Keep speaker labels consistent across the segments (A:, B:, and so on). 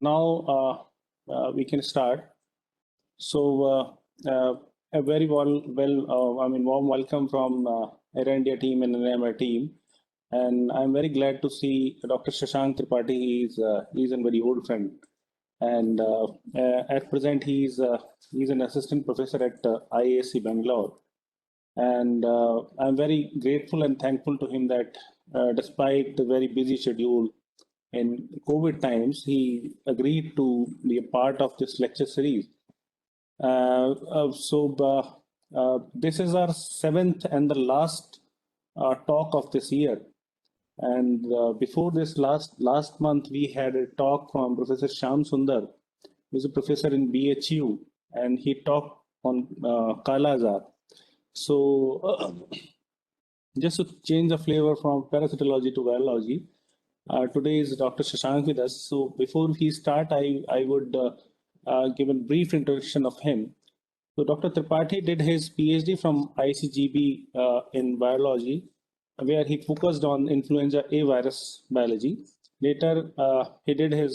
A: now we can start. So a very warm welcome from Air India team and NMR team. And I'm very glad to see Dr. Shashank Tripathi. He's a very old friend, and at present he's an assistant professor at IASC Bangalore. And I'm very grateful and thankful to him that despite the very busy schedule in COVID times, he agreed to be a part of this lecture series. This is our seventh and the last talk of this year. And before this last month, we had a talk from Professor Shyam Sundar, who's a professor in BHU, and he talked on Kala Azar. So just to change the flavor from parasitology to virology, today is Dr. Shashank with us. So before he start, I would give a brief introduction of him. So Dr. Tripathi did his PhD from ICGB in virology, where he focused on influenza A virus biology. Later, he did his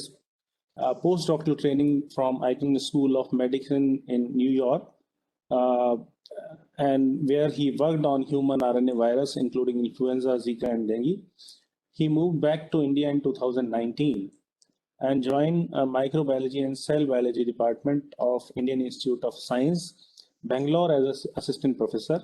A: postdoctoral training from Icahn School of Medicine in New York, and where he worked on human RNA virus, including influenza, Zika, and dengue. He moved back to India in 2019 and joined microbiology and cell biology department of Indian Institute of Science, Bangalore, as an assistant professor.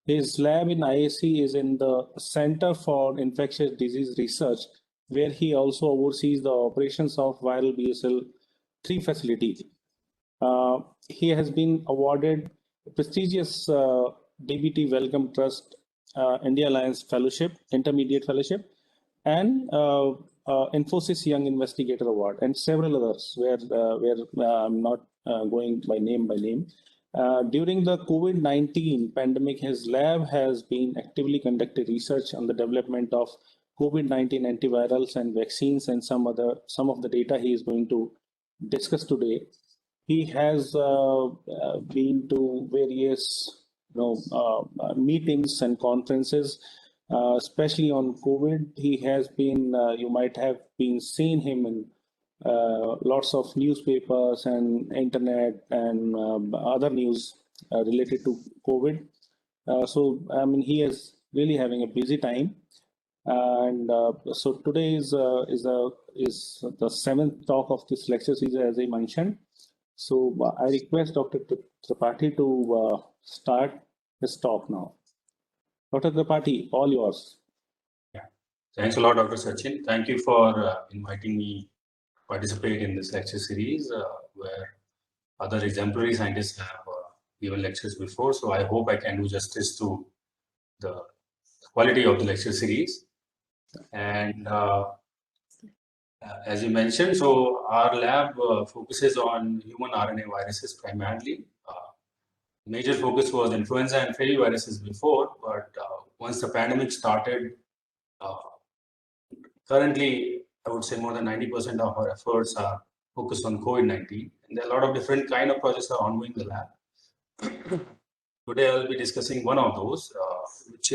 A: His lab in IAC is in the Center for Infectious Disease Research, where he also oversees the operations of viral BSL-3 facility. He has been awarded a prestigious DBT Wellcome Trust India Alliance Fellowship, Intermediate Fellowship, and Infosys Young Investigator Award, and several others where I'm not going by name. During the COVID-19 pandemic, his lab has been actively conducting research on the development of COVID-19 antivirals and vaccines, and some of the data he is going to discuss today. He has been to various meetings and conferences, especially on COVID. He has been, you might have been seeing him in lots of newspapers and internet and other news related to COVID. So he is really having a busy time. And so today is the seventh talk of this lecture series, as I mentioned. So I request Dr. Tripathi to start his talk now. Dr. Tripathi, all yours.
B: Yeah, thanks a lot, Dr. Sachin. Thank you for inviting me to participate in this lecture series where other exemplary scientists have given lectures before. So I hope I can do justice to the quality of the lecture series. And as you mentioned, so our lab focuses on human RNA viruses primarily. Major focus was influenza and flaviviruses before, but once the pandemic started, currently I would say more than 90% of our efforts are focused on COVID-19, and there are a lot of different kind of projects are ongoing in the lab. Today I will be discussing one of those, which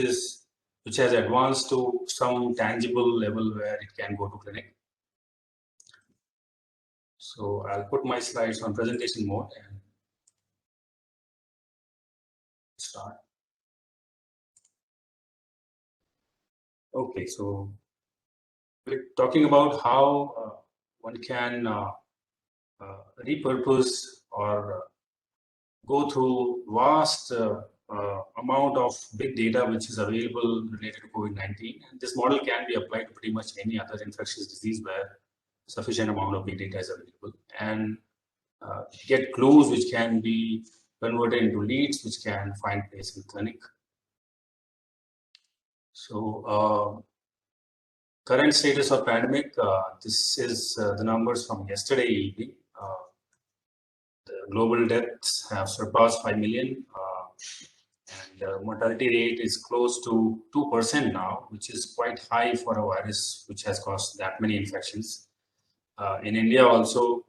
B: has advanced to some tangible level where it can go to clinic. So I'll put my slides on presentation mode and start. Okay, so we're talking about how one can repurpose or go through vast amount of big data which is available related to COVID-19. And this model can be applied to pretty much any other infectious disease where sufficient amount of big data is available, and get clues which can be converted into leads which can find place in clinic. So current status of pandemic, this is the numbers from yesterday evening. The global deaths have surpassed 5 million, and the mortality rate is close to 2% now, which is quite high for a virus which has caused that many infections. In India also,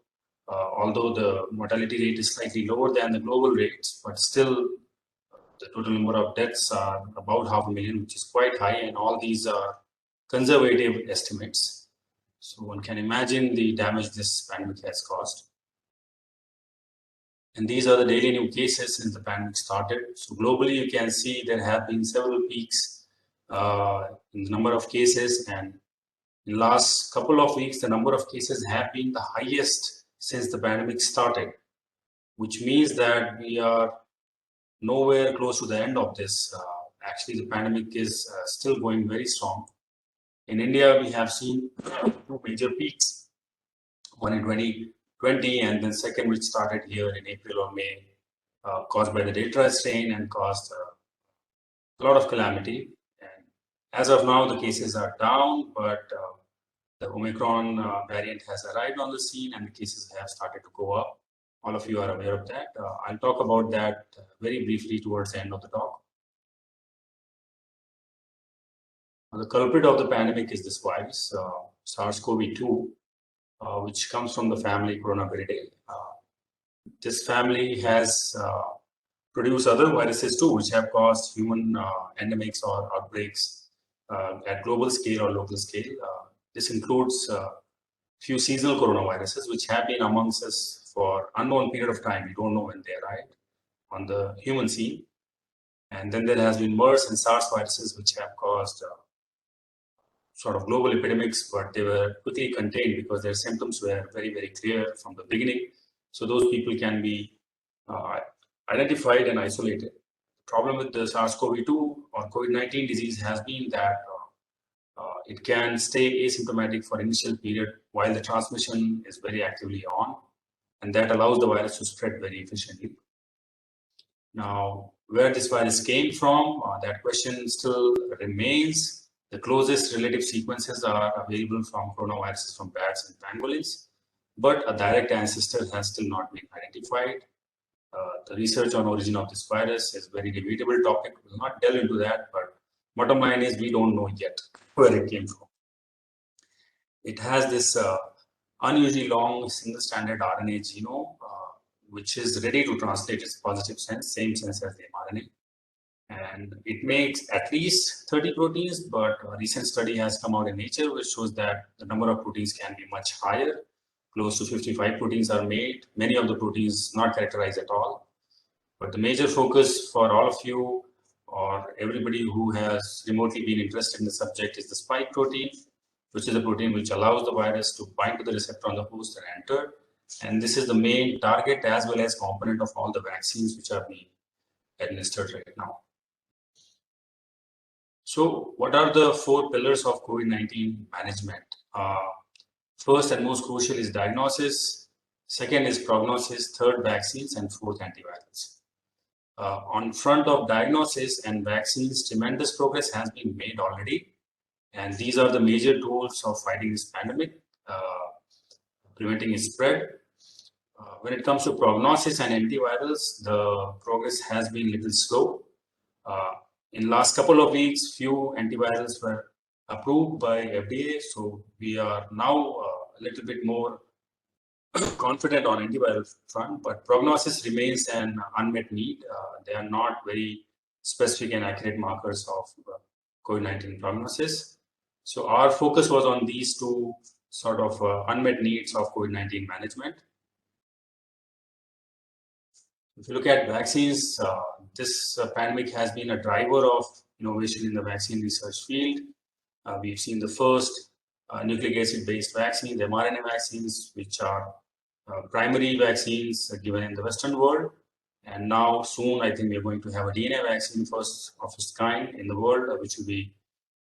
B: although the mortality rate is slightly lower than the global rates, but still the total number of deaths are about 500,000, which is quite high, and all these are conservative estimates. So one can imagine the damage this pandemic has caused. And these are the daily new cases since the pandemic started. So globally, you can see there have been several peaks in the number of cases, and in the last couple of weeks, the number of cases have been the highest since the pandemic started, which means that we are nowhere close to the end of this. Actually, the pandemic is still going very strong. In India, we have seen two major peaks, one in 2020 and then second which started here in April or May, caused by the Delta strain and caused a lot of calamity. And as of now, the cases are down, but the Omicron variant has arrived on the scene and the cases have started to go up. All of you are aware of that. I'll talk about that very briefly towards the end of the talk. The culprit of the pandemic is this virus, SARS-CoV-2, which comes from the family Coronaviridae. This family has produced other viruses too, which have caused human endemics or outbreaks at global scale or local scale. This includes few seasonal coronaviruses, which have been amongst us for unknown period of time. We don't know when they arrived on the human scene. And then there has been MERS and SARS viruses, which have caused sort of global epidemics, but they were quickly contained because their symptoms were very, very clear from the beginning. So those people can be identified and isolated. The problem with the SARS-CoV-2 or COVID-19 disease has been that it can stay asymptomatic for initial period while the transmission is very actively on, and that allows the virus to spread very efficiently. Now, where this virus came from, that question still remains. The closest relative sequences are available from coronaviruses from bats and pangolins, but a direct ancestor has still not been identified. The research on origin of this virus is a very debatable topic. We will not delve into that, but bottom line is we don't know yet where it came from. It has this unusually long single-stranded RNA genome, which is ready to translate its positive sense, same sense as the mRNA. And it makes at least 30 proteins, but a recent study has come out in Nature which shows that the number of proteins can be much higher. Close to 55 proteins are made, many of the proteins not characterized at all. But the major focus for all of you or everybody who has remotely been interested in the subject is the spike protein, which is a protein which allows the virus to bind to the receptor on the host and enter. And this is the main target as well as component of all the vaccines which are being administered right now. So what are the four pillars of COVID-19 management? First and most crucial is diagnosis. Second is prognosis. Third, vaccines. And fourth, antivirals. On front of diagnosis and vaccines, tremendous progress has been made already. And these are the major tools of fighting this pandemic, preventing its spread. When it comes to prognosis and antivirals, the progress has been a little slow. In last couple of weeks, few antivirals were approved by FDA, so we are now a little bit more confident on antiviral front, but prognosis remains an unmet need. They are not very specific and accurate markers of COVID-19 prognosis. So our focus was on these two sort of unmet needs of COVID-19 management. If you look at vaccines, this pandemic has been a driver of innovation in the vaccine research field. We've seen the first nucleic acid-based vaccines, mRNA vaccines, which are primary vaccines given in the Western world. And now soon, I think we're going to have a DNA vaccine first of its kind in the world, which will be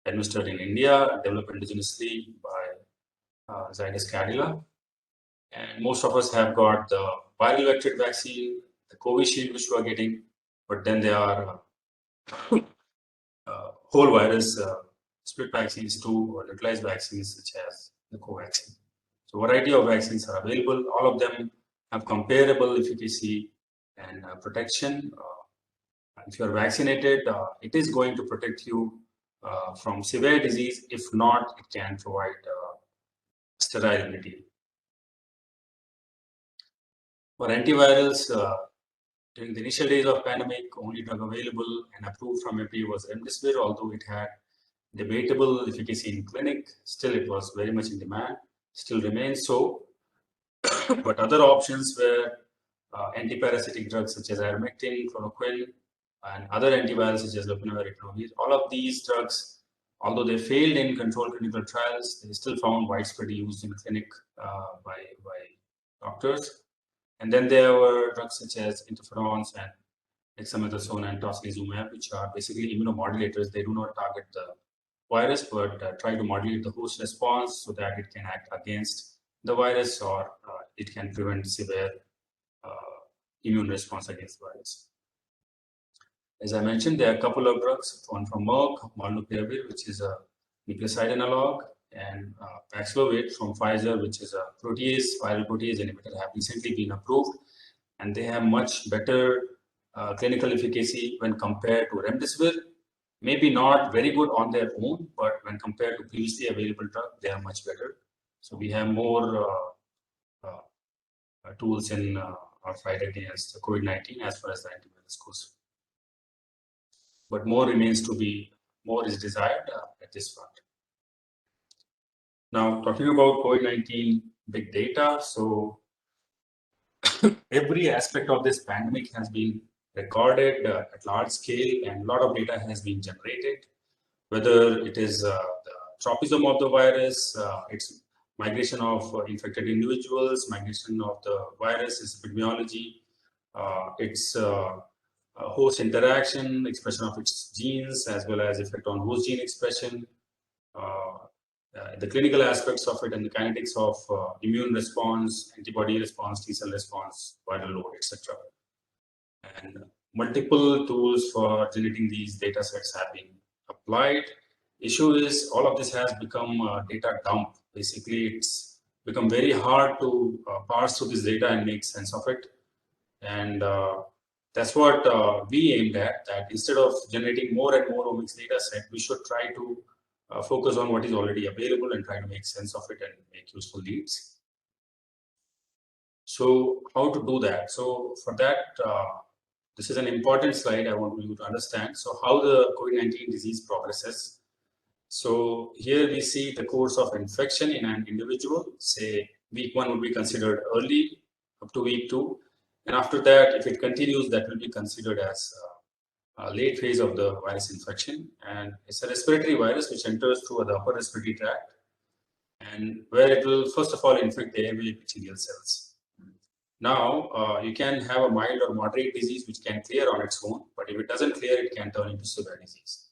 B: administered in India, developed indigenously by Zydus Cadila. And most of us have got the viral vector vaccine, the Covishield, which we are getting, but then there are whole virus split vaccines too, or localized vaccines such as the Covaxin. So a variety of vaccines are available. All of them have comparable efficacy and protection. If you are vaccinated, it is going to protect you from severe disease. If not, it can provide sterile immunity. For antivirals, during the initial days of pandemic, only drug available and approved from FDA was remdesivir, although it had debatable efficacy in clinic. Still, it was very much in demand, still remains so. But other options were antiparasitic drugs such as ivermectin, chloroquine, and other antivirals such as lopinavir, ritonavir. All of these drugs, although they failed in controlled clinical trials, they still found widespread use in clinic by doctors. And then there were drugs such as interferons and dexamethasone and tocilizumab, which are basically immunomodulators. They do not target the virus, but try to modulate the host response so that it can act against the virus, or it can prevent severe immune response against the virus. As I mentioned, there are a couple of drugs, one from Merck, molnupiravir, which is a nucleoside analog, and Paxlovid from Pfizer, which is a viral protease inhibitor, have recently been approved, and they have much better clinical efficacy when compared to remdesivir. Maybe not very good on their own, but when compared to previously available drug, they are much better. So we have more tools in our fight against COVID-19 as far as the antivirus goes. But more is desired at this point. Now, talking about COVID-19 big data, so every aspect of this pandemic has been recorded at large scale, and a lot of data has been generated, whether it is the tropism of the virus, its migration of infected individuals, migration of the virus, its epidemiology, its host interaction, expression of its genes, as well as effect on host gene expression, the clinical aspects of it, and the kinetics of immune response, antibody response, T-cell response, viral load, etc. And multiple tools for generating these data sets have been applied. Issue is all of this has become a data dump. Basically, it's become very hard to parse through this data and make sense of it. And that's what we aimed at, that instead of generating more and more omics data set, we should try to focus on what is already available and try to make sense of it and make useful leads. So how to do that? So for that, this is an important slide I want you to understand. So how the COVID-19 disease progresses. So here we see the course of infection in an individual. Say week 1 would be considered early up to week 2. And after that, if it continues, that will be considered as a late phase of the virus infection. And it's a respiratory virus which enters through the upper respiratory tract, and where it will first of all infect the airway epithelial cells. Now, you can have a mild or moderate disease which can clear on its own, but if it doesn't clear, it can turn into severe disease.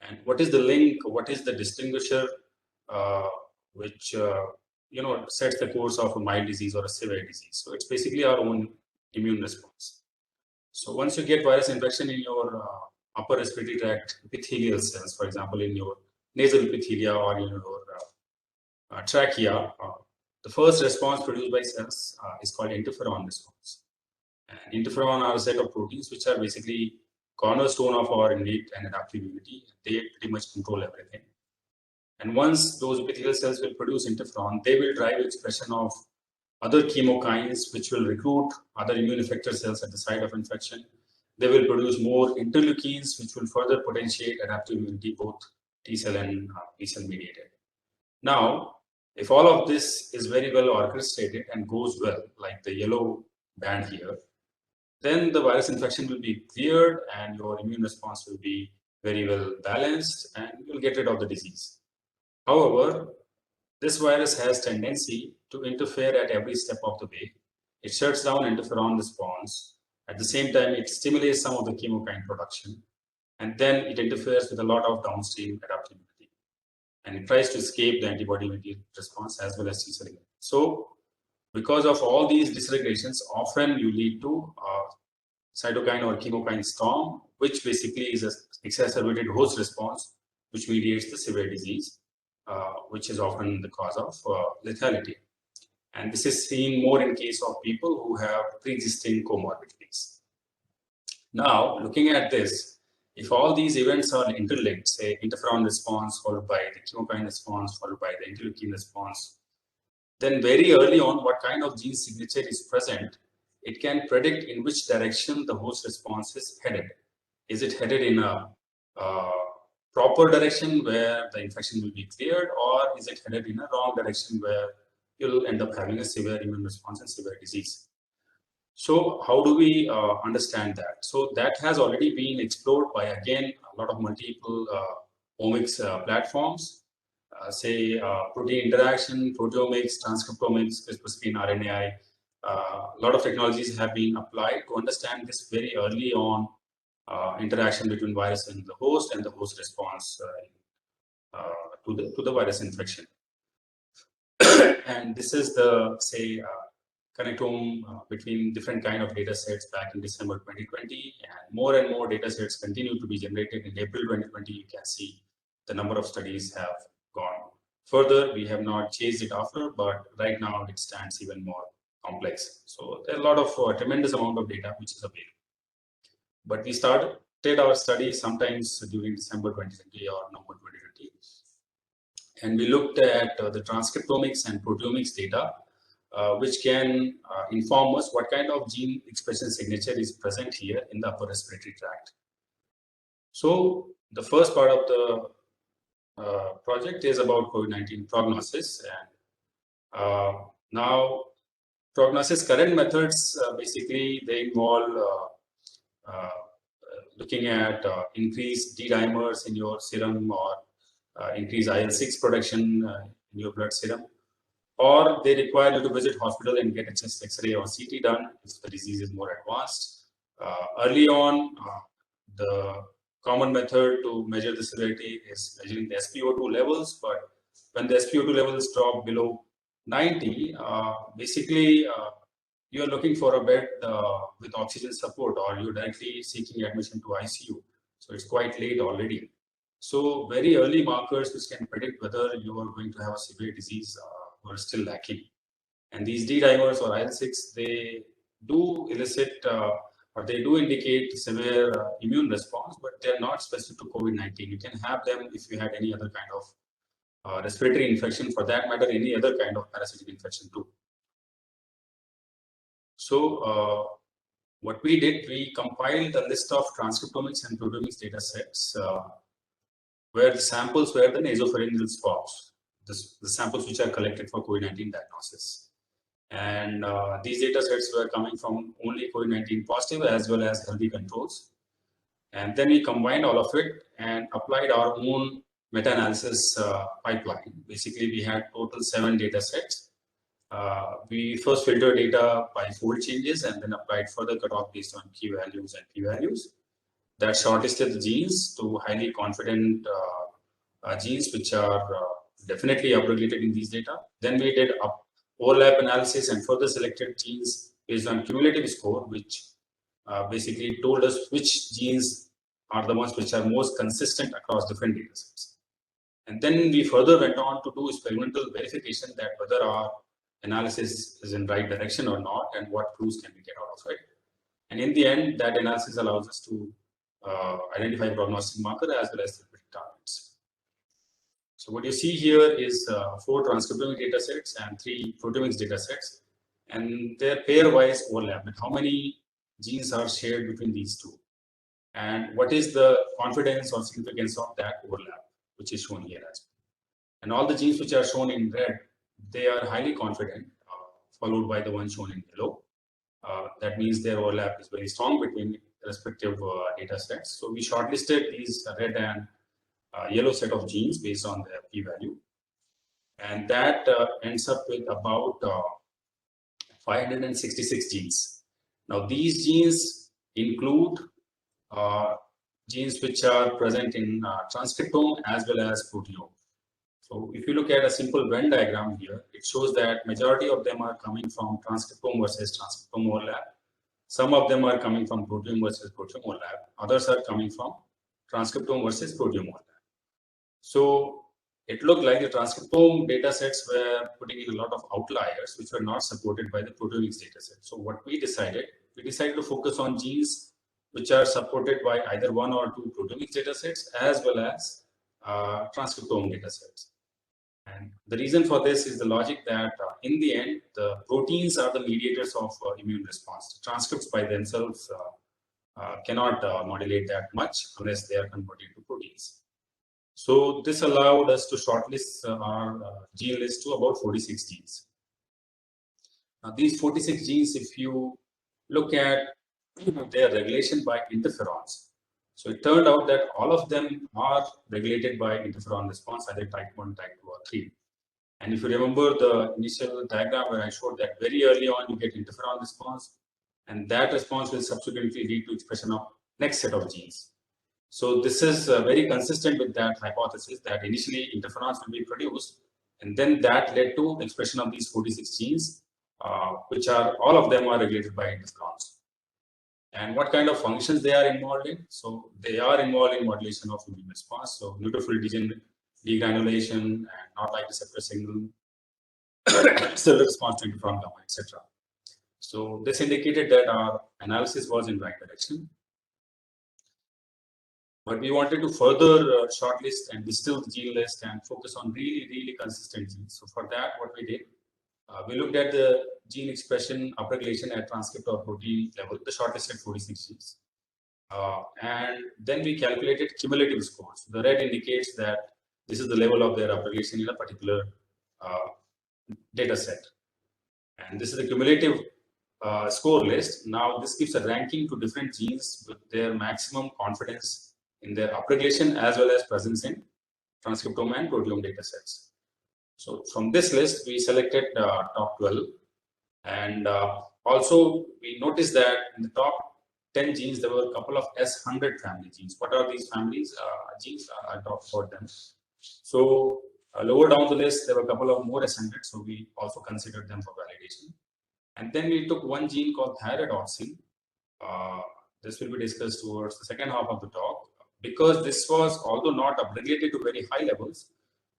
B: And what is the link? What is the distinguisher which sets the course of a mild disease or a severe disease? So it's basically our own immune response. So once you get virus infection in your upper respiratory tract epithelial cells, for example, in your nasal epithelia or in your trachea, the first response produced by cells is called interferon response. And interferon are a set of proteins which are basically cornerstone of our innate and adaptive immunity. They pretty much control everything. And once those epithelial cells will produce interferon, they will drive expression of other chemokines which will recruit other immune effector cells at the site of infection. They will produce more interleukins which will further potentiate adaptive immunity, both T-cell and B-cell mediated. Now, if all of this is very well orchestrated and goes well, like the yellow band here, then the virus infection will be cleared and your immune response will be very well balanced and you'll get rid of the disease. However, this virus has tendency to interfere at every step of the way. It shuts down interferon response. At the same time, it stimulates some of the chemokine production, and then it interferes with a lot of downstream adaptive immunity. And it tries to escape the antibody immunity response as well as T-cell immunity. So because of all these dysregulations, often you lead to cytokine or chemokine storm, which basically is an exacerbated host response, which mediates the severe disease, which is often the cause of lethality. And this is seen more in case of people who have pre-existing comorbidities. Now, looking at this, if all these events are interlinked, say interferon response followed by the chemokine response followed by the interleukin response, then very early on, what kind of gene signature is present, it can predict in which direction the host response is headed. Is it headed in a proper direction where the infection will be cleared, or is it headed in a wrong direction where you'll end up having a severe immune response and severe disease? So how do we understand that? So that has already been explored by, again, a lot of multiple omics platforms, say protein interaction, proteomics, transcriptomics, CRISPR in RNAi. A lot of technologies have been applied to understand this very early on interaction between virus and the host response to the virus infection. And this is the, say, connectome between different kind of data sets back in December 2020, and more data sets continue to be generated. In April 2020, you can see the number of studies have gone further. We have not chased it after, but right now it stands even more complex. So there are a lot of tremendous amount of data which is available. But we started our study sometimes during December 2020 or November 2020, and we looked at the transcriptomics and proteomics data, which can inform us what kind of gene expression signature is present here in the upper respiratory tract. So the first part of the project is about COVID-19 prognosis. And now prognosis current methods, basically they involve looking at increased D-dimers in your serum, or increased IL-6 production in your blood serum, or they require you to visit hospital and get a chest X-ray or CT done if the disease is more advanced. Early on, the common method to measure the severity is measuring the SpO2 levels, but when the SpO2 levels drop below 90, basically you are looking for a bed with oxygen support, or you're directly seeking admission to ICU. So it's quite late already. So very early markers which can predict whether you are going to have a severe disease were still lacking. And these D-dimers or IL-6, they do elicit or they do indicate severe immune response, but they're not specific to COVID-19. You can have them if you had any other kind of respiratory infection, for that matter, any other kind of parasitic infection too. So what we did, we compiled a list of transcriptomics and proteomics data sets where the samples were the nasopharyngeal swabs, the samples which are collected for COVID-19 diagnosis. And these data sets were coming from only COVID-19 positive as well as healthy controls. And then we combined all of it and applied our own meta-analysis pipeline. Basically, we had total 7 data sets. We first filtered data by fold changes and then applied further cutoff based on key values and p-values. That shortlisted the genes to highly confident genes which are definitely upregulated in these data. Then we did overlap analysis and further selected genes based on cumulative score, which basically told us which genes are the ones which are most consistent across different data sets. And then we further went on to do experimental verification that whether our analysis is in right direction or not, and what clues can we get out of it. And in the end, that analysis allows us to identify prognostic marker as well as therapeutic targets. So what you see here is 4 transcriptomic data sets and 3 proteomics data sets, and their pairwise overlap, and how many genes are shared between these two, and what is the confidence or significance of that overlap, which is shown here as well. And all the genes which are shown in red, they are highly confident, followed by the one shown in yellow. That means their overlap is very strong between respective data sets. So we shortlisted these red and yellow set of genes based on their p-value, and that ends up with about 566 genes. Now these genes include genes which are present in transcriptome as well as proteome. So if you look at a simple Venn diagram here, it shows that majority of them are coming from transcriptome versus transcriptome overlap. Some of them are coming from proteome versus proteome overlap. Others are coming from transcriptome versus proteome overlap. So it looked like the transcriptome data sets were putting in a lot of outliers which were not supported by the proteomics data set. So what we decided to focus on genes which are supported by either 1 or 2 proteomics data sets as well as transcriptome data sets. And the reason for this is the logic that in the end, the proteins are the mediators of immune response. The transcripts by themselves cannot modulate that much unless they are converted to proteins. So this allowed us to shortlist our gene list to about 46 genes. Now these 46 genes, if you look at their regulation by interferons, so it turned out that all of them are regulated by interferon response, either type 1, type 2, or 3. And if you remember the initial diagram where I showed that very early on you get interferon response, and that response will subsequently lead to expression of next set of genes. So this is very consistent with that hypothesis that initially interferons will be produced, and then that led to expression of these 46 genes, which are all of them are regulated by interferons. And what kind of functions they are involved in? So they are involved in modulation of immune response, so neutrophil degranulation and not-like receptor signal, cellular response to interferon gamma, etc. So this indicated that our analysis was in the right direction. But we wanted to further shortlist and distill the gene list and focus on really consistent genes. So for that, what we did, we looked at the gene expression upregulation at transcript or protein level, the shortlisted 46 genes. And then we calculated cumulative scores. The red indicates that this is the level of their upregulation in a particular data set. And this is the cumulative score list. Now this gives a ranking to different genes with their maximum confidence in their upregulation as well as presence in transcriptome and proteome data sets. So from this list, we selected top 12. And also we noticed that in the top 10 genes, there were a couple of S100 family genes. What are these families? Genes, I'll talk about them. So lower down the list, there were a couple of more S100, so we also considered them for validation. And then we took one gene called thyroidoxine. This will be discussed towards the second half of the talk. Because this was, although not upregulated to very high levels,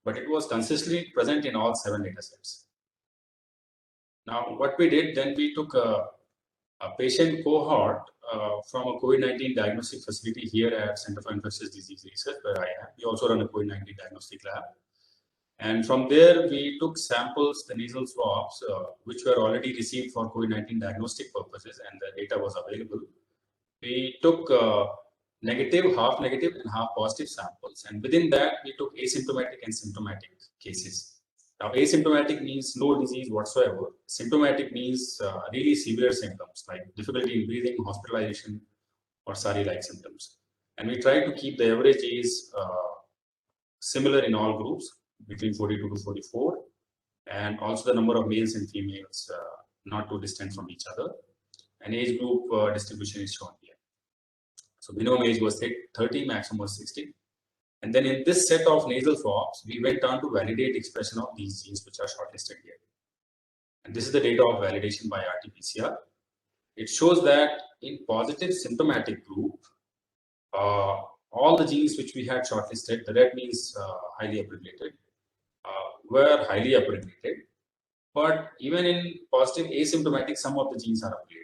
B: but it was consistently present in all 7 data sets. Now, what we did, then we took a patient cohort from a COVID-19 diagnostic facility here at Center for Infectious Disease Research, where I am. We also run a COVID-19 diagnostic lab. And from there, we took samples, the nasal swabs, which were already received for COVID-19 diagnostic purposes, and the data was available. We took negative, half negative, and half positive samples. And within that, we took asymptomatic and symptomatic cases. Now, asymptomatic means no disease whatsoever. Symptomatic means really severe symptoms like difficulty in breathing, hospitalization, or SARI-like symptoms. And we tried to keep the average age similar in all groups, between 42 to 44, and also the number of males and females not too distant from each other. And age group distribution is shown here. So minimum age was 30, maximum was 60. And then in this set of nasal swabs, we went on to validate expression of these genes which are shortlisted here. And this is the data of validation by RT-PCR. It shows that in positive symptomatic group, all the genes which we had shortlisted, the red means highly upregulated, were highly upregulated. But even in positive asymptomatic, some of the genes are upregulated.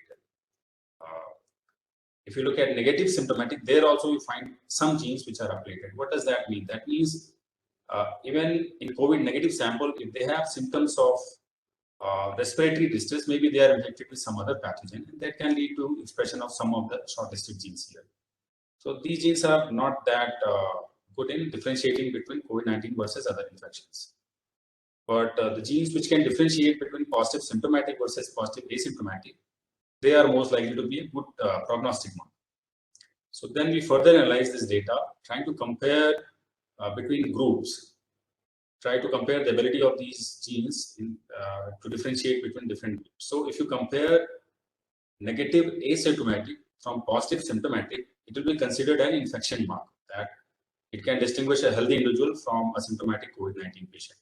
B: If you look at negative symptomatic, there also you find some genes which are upregulated. What does that mean? That means even in COVID negative sample, if they have symptoms of respiratory distress, maybe they are infected with some other pathogen, and that can lead to expression of some of the shortlisted genes here. So these genes are not that good in differentiating between COVID-19 versus other infections. But the genes which can differentiate between positive symptomatic versus positive asymptomatic, they are most likely to be a good prognostic marker. So then we further analyze this data, trying to compare between groups, try to compare the ability of these genes to differentiate between different groups. So if you compare negative asymptomatic from positive symptomatic, it will be considered an infection marker that it can distinguish a healthy individual from a symptomatic COVID-19 patient.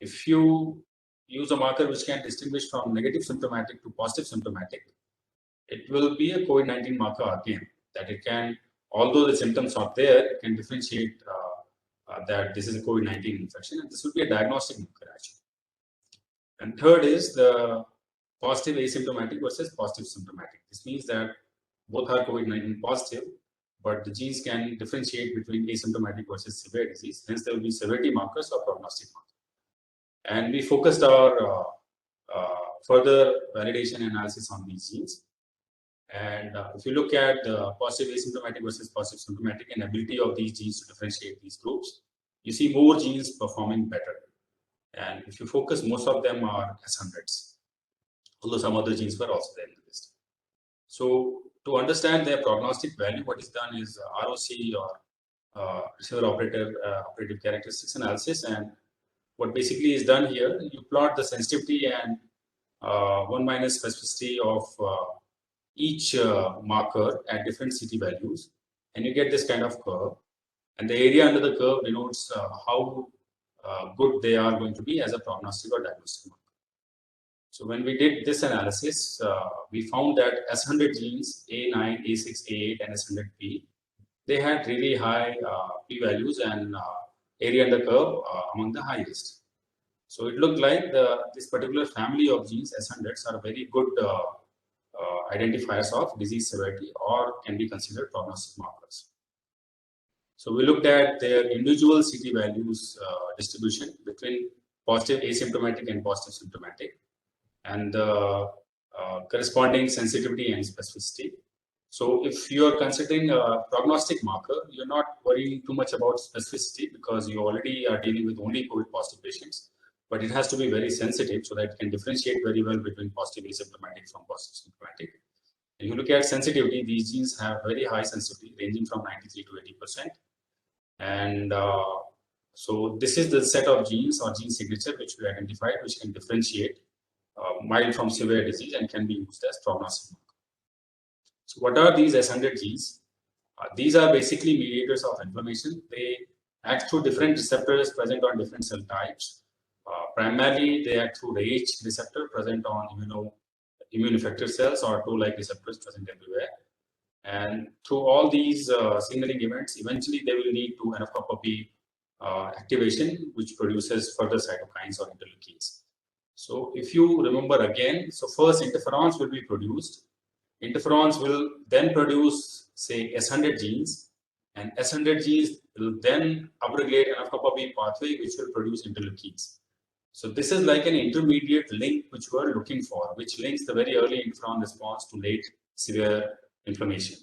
B: If you use a marker which can distinguish from negative symptomatic to positive symptomatic, it will be a COVID-19 marker again, that it can, although the symptoms are there, it can differentiate that this is a COVID-19 infection, and this will be a diagnostic marker actually. And third is the positive asymptomatic versus positive symptomatic. This means that both are COVID-19 positive, but the genes can differentiate between asymptomatic versus severe disease. Hence, there will be severity markers or prognostic markers. And we focused our further validation analysis on these genes. And if you look at positive asymptomatic versus positive symptomatic and ability of these genes to differentiate these groups, you see more genes performing better. And if you focus, most of them are S100s, although some other genes were also there in the list. So to understand their prognostic value, what is done is ROC, or receiver operative characteristics analysis. And what basically is done here, you plot the sensitivity and 1 minus specificity of each marker at different CT values, and you get this kind of curve. And the area under the curve denotes how good they are going to be as a prognostic or diagnostic marker. So when we did this analysis, we found that S100 genes, A9, A6, A8, and S100P, they had really high p-values and area under curve among the highest. So it looked like this particular family of genes, S100s, are very good identifiers of disease severity or can be considered prognostic markers. So we looked at their individual CT values distribution between positive asymptomatic and positive symptomatic, and the corresponding sensitivity and specificity. So if you are considering a prognostic marker, you're not worrying too much about specificity because you already are dealing with only COVID positive patients, but it has to be very sensitive so that it can differentiate very well between positive asymptomatic from positive symptomatic. If you look at sensitivity, these genes have very high sensitivity ranging from 93 to 80%. And so this is the set of genes or gene signature which we identified, which can differentiate mild from severe disease and can be used as prognostic marker. So what are these S100 genes? These are basically mediators of inflammation. They act through different receptors present on different cell types. Primarily, they act through RAGE receptor present on immune effector cells or toll-like receptors present everywhere. And through all these signaling events, eventually they will lead to NF-κB activation, which produces further cytokines or interleukins. So if you remember again, so first interferons will be produced. Interferons will then produce, say, S100 genes, and S100 genes will then upregulate NF-κB pathway, which will produce interleukins. So this is like an intermediate link which we are looking for, which links the very early interferon response to late severe inflammation.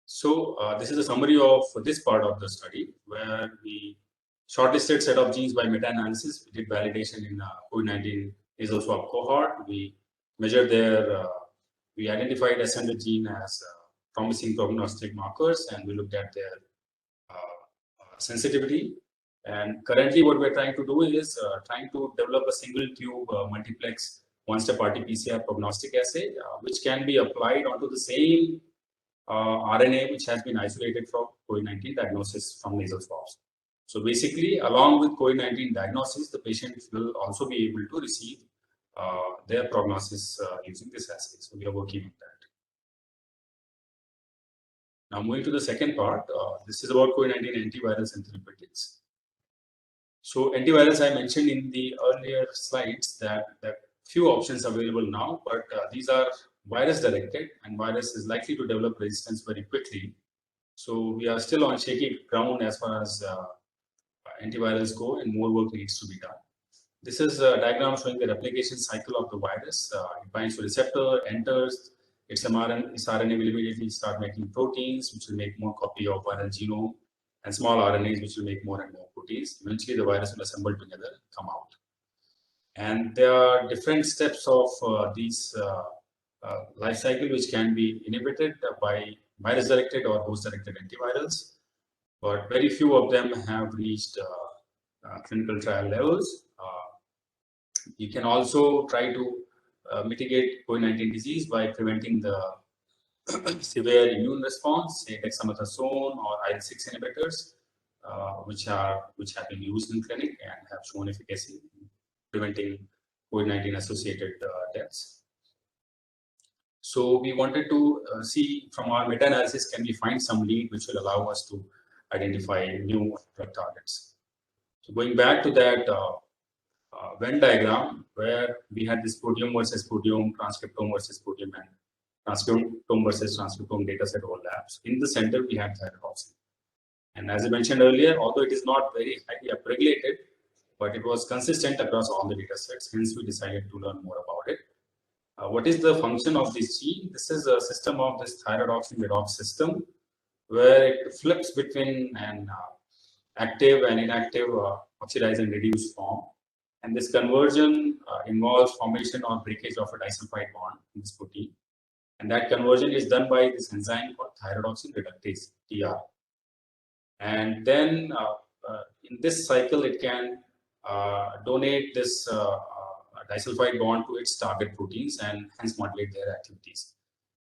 B: So this is a summary of this part of the study, where we shortlisted set of genes by meta-analysis. We did validation in COVID-19 nasal swab cohort. We measured their, we identified S100 gene as promising prognostic markers, and we looked at their sensitivity. And currently what we're trying to do is trying to develop a single tube multiplex one-step RT-PCR prognostic assay, which can be applied onto the same RNA which has been isolated from COVID-19 diagnosis from nasal swabs. So basically, along with COVID-19 diagnosis, the patient will also be able to receive their prognosis using this assay. So we are working on that. Now moving to the second part, this is about COVID-19 antivirals and therapeutics. So antivirals, I mentioned in the earlier slides that few options available now, but these are virus directed, and virus is likely to develop resistance very quickly. So we are still on shaky ground as far as antivirals go, and more work needs to be done. This is a diagram showing the replication cycle of the virus. It binds to receptor, enters, its RNA will immediately start making proteins, which will make more copy of viral genome, and small RNAs, which will make more and more proteins. Eventually, the virus will assemble together, come out. And there are different steps of these life cycle, which can be inhibited by virus-directed or host-directed antivirals, but very few of them have reached clinical trial levels. You can also try to mitigate COVID-19 disease by preventing the severe immune response, say dexamethasone or IL-6 inhibitors, which have been used in clinic and have shown efficacy in preventing COVID-19 associated deaths. So we wanted to see from our meta-analysis, can we find some lead which will allow us to identify new drug targets. So going back to that Venn diagram, where we had this proteome versus proteome, transcriptome versus proteome, and transcriptome versus transcriptome dataset overlaps. In the center, we had thyroid. And as I mentioned earlier, although it is not very highly upregulated, but it was consistent across all the datasets. Hence, we decided to learn more about it. What is the function of this gene? This is a system of this thyroidoxin redox system, where it flips between an active and inactive oxidize and reduce form. And this conversion involves formation or breakage of a disulfide bond in this protein. And that conversion is done by this enzyme called thyroidoxin reductase, TR. And then in this cycle, it can donate this disulfide bond to its target proteins and hence modulate their activities.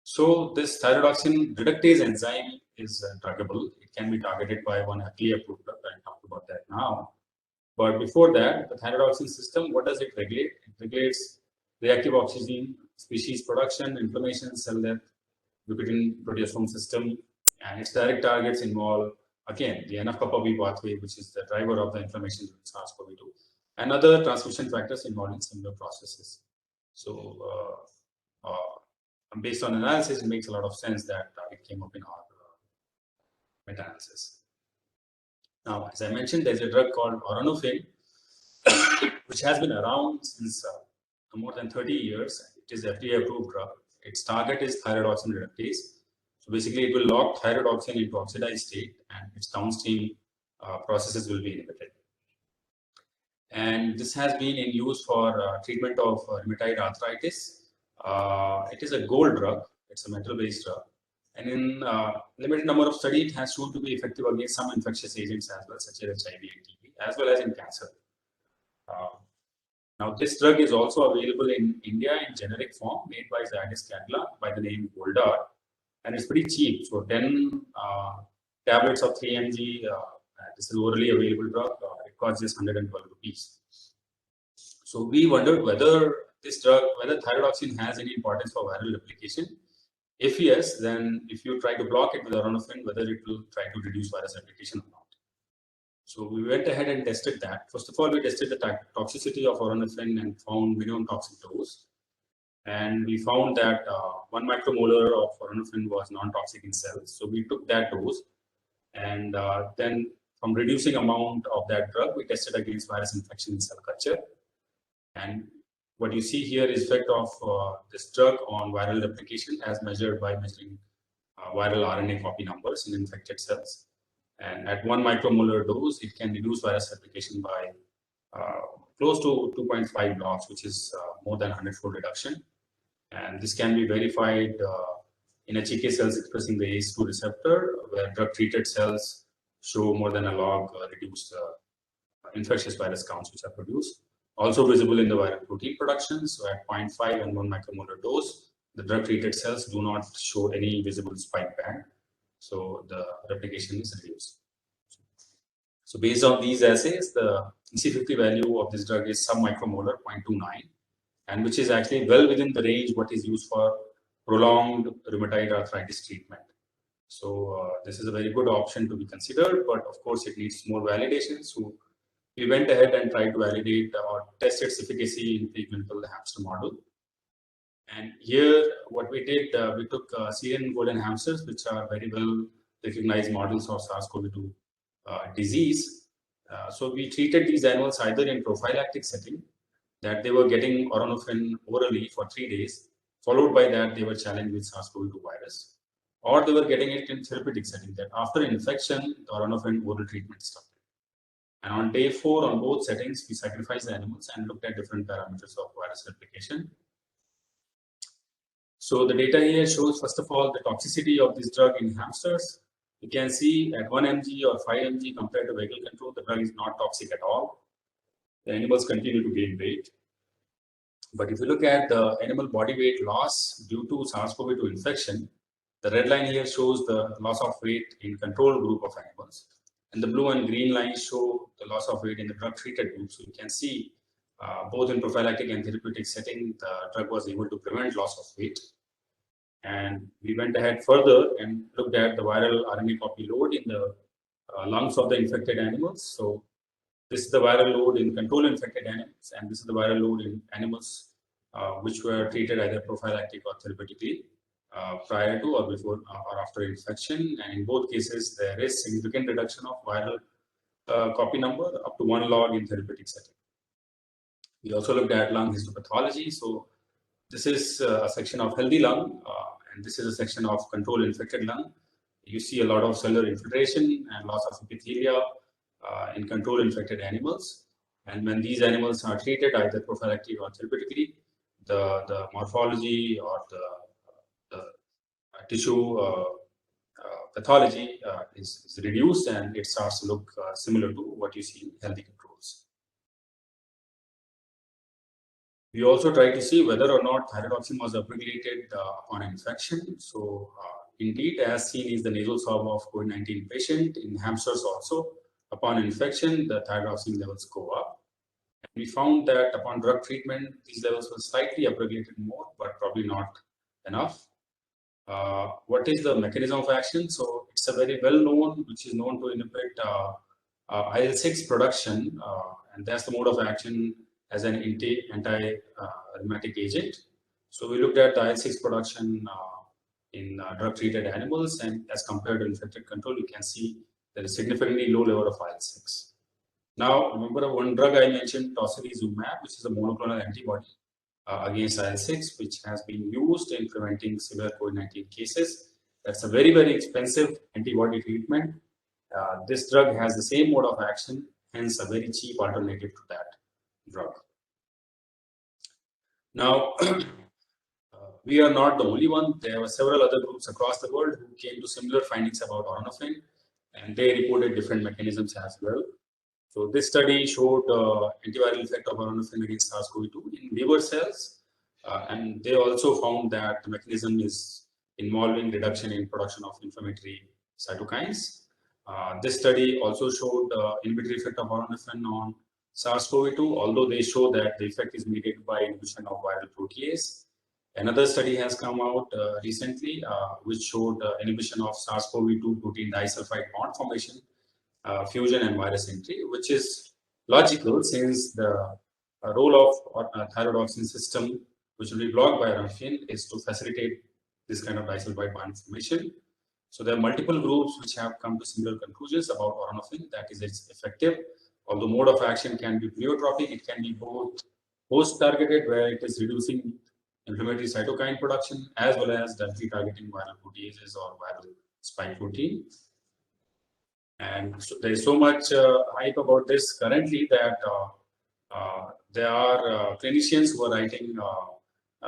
B: So this thyroidoxin reductase enzyme is druggable. It can be targeted by one FDA approved drug. I'll talk about that now. But before that, the thyroidoxin system, what does it regulate? It regulates reactive oxygen species production, inflammation, cell death, ubiquitin proteasome system, and its direct targets involve, again, the NF-kappa B pathway, which is the driver of the inflammation in SARS-CoV-2, and other transcription factors involved in similar processes. So, based on analysis, it makes a lot of sense that it came up in our meta-analysis. Now, as I mentioned, there's a drug called Auranofin, which has been around since more than 30 years. It is FDA-approved drug. Its target is thyroidoxin reductase. So basically, it will lock thyroidoxin into oxidized state, and its downstream processes will be inhibited. And this has been in use for treatment of rheumatoid arthritis. It is a gold drug. It's a metal-based drug. And in limited number of studies, it has shown to be effective against some infectious agents as well, such as HIV and TB, as well as in cancer. Now, this drug is also available in India in generic form, made by Zydus Cadila by the name Goldar, and it's pretty cheap. So 10 tablets of 3 mg, this is orally available drug. It costs just 112 rupees. So we wondered whether this drug, whether thyroidoxin has any importance for viral replication. If yes, then if you try to block it with Auranofin, whether it will try to reduce virus replication or not. So we went ahead and tested that. First of all, we tested the toxicity of Auranofin and found minimum toxic dose. And we found that 1 micromolar of Auranofin was non-toxic in cells. So we took that dose. And then from reducing amount of that drug, we tested against virus infection in cell culture. And what you see here is effect of this drug on viral replication as measured by measuring viral RNA copy numbers in infected cells. And at 1 micromolar dose, it can reduce virus replication by close to 2.5 logs, which is more than 100-fold reduction. And this can be verified in HEK cells expressing the ACE2 receptor, where drug-treated cells show more than a log reduced infectious virus counts which are produced. Also visible in the viral protein production. So at 0.5 and 1 micromolar dose, the drug-treated cells do not show any visible spike band. So the replication is reduced. So based on these assays, the EC50 value of this drug is sub-micromolar, 0.29, and which is actually well within the range what is used for prolonged rheumatoid arthritis treatment. So this is a very good option to be considered, but of course it needs more validation. So we went ahead and tried to validate or test its efficacy in preclinical hamster model. And here, what we did, we took Syrian golden hamsters, which are very well recognized models of SARS-CoV-2 disease. So we treated these animals either in prophylactic setting, that they were getting Auranofin orally for 3 days, followed by that they were challenged with SARS-CoV-2 virus, or they were getting it in therapeutic setting, that after infection, the Auranofin oral treatment started. And on day 4, on both settings, we sacrificed the animals and looked at different parameters of virus replication. So the data here shows, first of all, the toxicity of this drug in hamsters. You can see at 1 mg or 5 mg compared to vehicle control, the drug is not toxic at all. The animals continue to gain weight. But if you look at the animal body weight loss due to SARS-CoV-2 infection, the red line here shows the loss of weight in control group of animals. And the blue and green lines show the loss of weight in the drug-treated group. So you can see both in prophylactic and therapeutic setting, the drug was able to prevent loss of weight. And we went ahead further and looked at the viral RNA copy load in the lungs of the infected animals. So this is the viral load in control infected animals, and this is the viral load in animals which were treated either prophylactic or therapeutically prior to or before or after infection. And in both cases, there is significant reduction of viral copy number up to 1 log in therapeutic setting. We also looked at lung histopathology. So This is a section of healthy lung, and this is a section of control infected lung. You see a lot of cellular infiltration and loss of epithelia in control infected animals. And when these animals are treated either prophylactically or therapeutically, the morphology or the tissue pathology is reduced, and it starts to look similar to what you see in healthy controls. We also try to see whether or not thyroidoxine was upregulated upon infection. So indeed, as seen is the nasal swab of COVID-19 patient, in hamsters also, upon infection, the thyroxine levels go up. And we found that upon drug treatment, these levels were slightly upregulated more, but probably not enough. What is the mechanism of action? So it's a very well known, which is known to inhibit IL-6 production, and that's the mode of action as an anti-rheumatic agent. So we looked at the IL-6 production in drug-treated animals, and as compared to infected control, you can see there is significantly low level of IL-6. Now, remember one drug I mentioned, tocilizumab, which is a monoclonal antibody against IL-6, which has been used in preventing severe COVID-19 cases. That's a very, very expensive antibody treatment. This drug has the same mode of action, hence a very cheap alternative to that drug. Now, we are not the only one. There were several other groups across the world who came to similar findings about auranofin, and they reported different mechanisms as well. So this study showed antiviral effect of auranofin against SARS-CoV-2 in liver cells, and they also found that the mechanism is involving reduction in production of inflammatory cytokines. This study also showed inhibitory effect of auranofin on SARS-CoV-2, although they show that the effect is mediated by inhibition of viral protease. Another study has come out recently, which showed inhibition of SARS-CoV-2 protein disulfide bond formation, fusion and virus entry, which is logical since the role of thyroid system, which will be blocked by auranofin, is to facilitate this kind of disulfide bond formation. So there are multiple groups which have come to similar conclusions about auranofin, that is it's effective. Although mode of action can be pleiotropic, it can be both host-targeted, where it is reducing inflammatory cytokine production, as well as directly targeting viral proteases or viral spike protein. And so there is so much hype about this currently that there are clinicians who are writing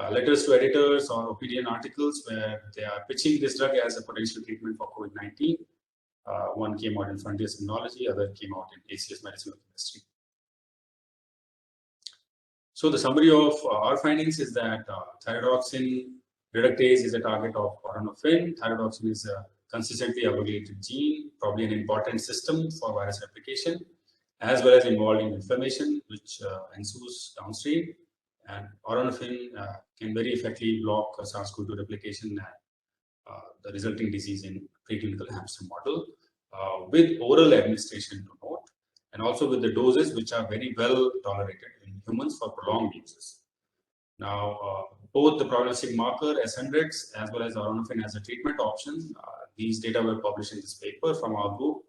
B: letters to editors or opinion articles where they are pitching this drug as a potential treatment for COVID-19. One came out in Frontiers Immunology, other came out in ACS Medicine Chemistry. So the summary of our findings is that thyrodoxine reductase is a target of auranofin. Thyrodoxine is a consistently upregulated gene, probably an important system for virus replication, as well as involving inflammation, which ensues downstream. And auranofin can very effectively block SARS-CoV-2 replication and the resulting disease in preclinical hamster model with oral administration to note, and also with the doses which are very well tolerated in humans for prolonged uses. Now, both the prognostic marker S100s as well as auranofin as a treatment option, these data were published in this paper from our group.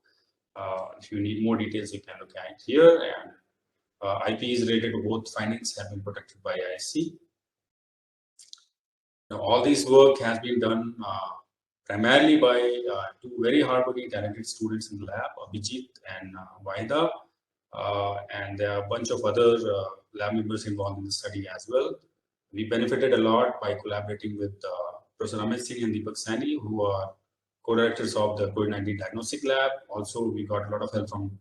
B: If you need more details, you can look at it here. And IPs related to both findings have been protected by ISC. Now, all this work has been done primarily by two very hardworking, talented students in the lab, Abhijit and Vaida, and there are a bunch of other lab members involved in the study as well. We benefited a lot by collaborating with Professor Amit Singh and Deepak Saini, who are co-directors of the COVID-19 Diagnostic Lab. Also, we got a lot of help from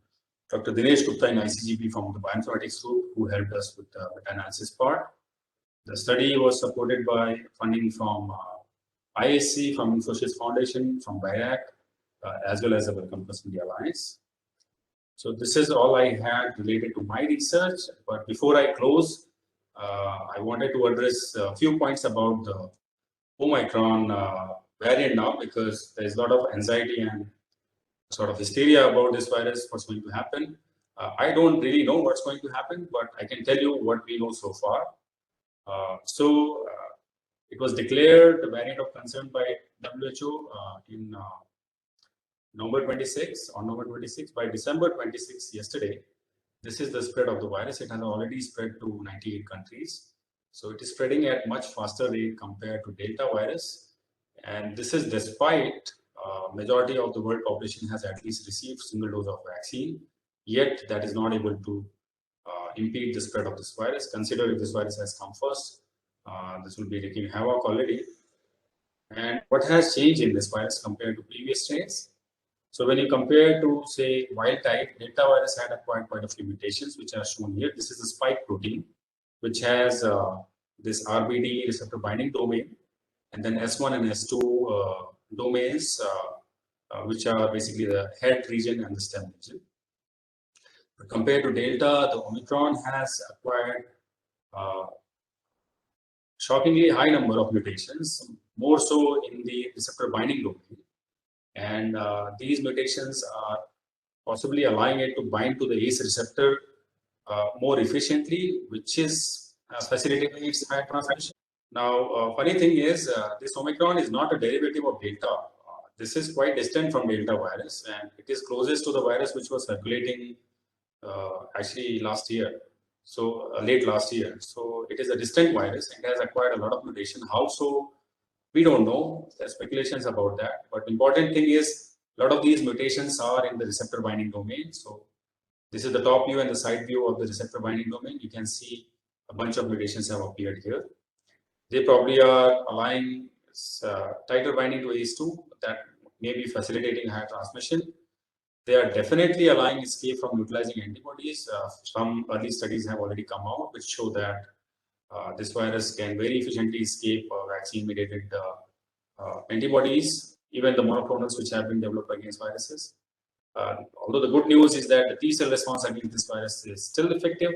B: Dr. Dinesh Gupta in ICGP from the bioinformatics group, who helped us with the meta-analysis part. The study was supported by funding from ISC, from Infosys Foundation, from BIAC, as well as the Wellcome Plus India Alliance. So this is all I had related to my research. But before I close, I wanted to address a few points about the Omicron variant now, because there's a lot of anxiety and sort of hysteria about this virus, what's going to happen. I don't really know what's going to happen, but I can tell you what we know so far. It was declared the variant of concern by WHO in November 26, on November 26. By December 26, yesterday, this is the spread of the virus. It has already spread to 98 countries. So it is spreading at much faster rate compared to Delta virus. And this is despite majority of the world population has at least received single dose of vaccine, yet that is not able to impede the spread of this virus. Consider if this virus has come first, this will be wreaking havoc already. And what has changed in this virus compared to previous strains? So when you compare to, say, wild type, Delta virus had acquired quite a few mutations, which are shown here. This is the spike protein, which has this RBD receptor binding domain, and then S1 and S2 domains, which are basically the head region and the stem region. But compared to Delta, the Omicron has acquired shockingly high number of mutations, more so in the receptor binding domain. And these mutations are possibly allowing it to bind to the ACE receptor more efficiently, which is facilitating its high transmission. Now, funny thing is, this Omicron is not a derivative of Delta. This is quite distant from Delta virus, and it is closest to the virus which was circulating actually last year. So late last year. So it is a distant virus and has acquired a lot of mutation. How so? We don't know. There are speculations about that. But important thing is, a lot of these mutations are in the receptor binding domain. So this is the top view and the side view of the receptor binding domain. You can see a bunch of mutations have appeared here. They probably are allowing tighter binding to ACE2 that may be facilitating higher transmission. They are definitely allowing escape from neutralizing antibodies. Some early studies have already come out which show that this virus can very efficiently escape vaccine-mediated antibodies, even the monoclonals which have been developed against viruses. Although the good news is that the T-cell response against this virus is still effective,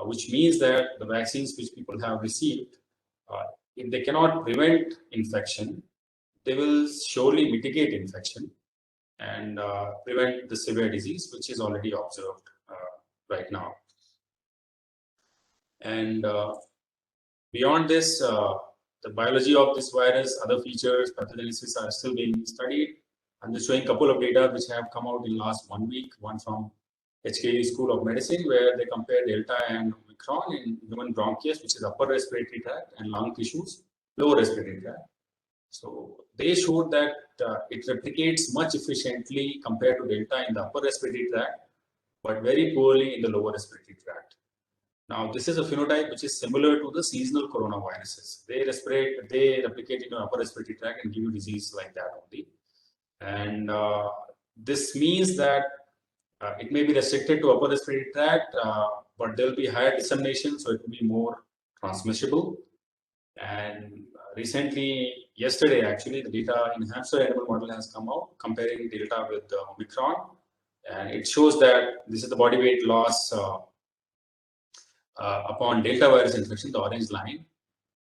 B: which means that the vaccines which people have received, if they cannot prevent infection, they will surely mitigate infection and prevent the severe disease, which is already observed right now. And beyond this, the biology of this virus, other features, pathogenesis are still being studied. I'm just showing a couple of data which have come out in last 1 week, one from HKU School of Medicine, where they compare Delta and Omicron in human bronchus, which is upper respiratory tract, and lung tissues, lower respiratory tract. So they showed that it replicates much efficiently compared to Delta in the upper respiratory tract, but very poorly in the lower respiratory tract. Now, this is a phenotype which is similar to the seasonal coronaviruses. They replicate in the upper respiratory tract and give you disease like that only. And this means that it may be restricted to upper respiratory tract, but there will be higher dissemination, so it will be more transmissible. And recently, yesterday actually, the data in hamster animal model has come out comparing Delta with Omicron, and it shows that this is the body weight loss upon Delta virus infection, the orange line,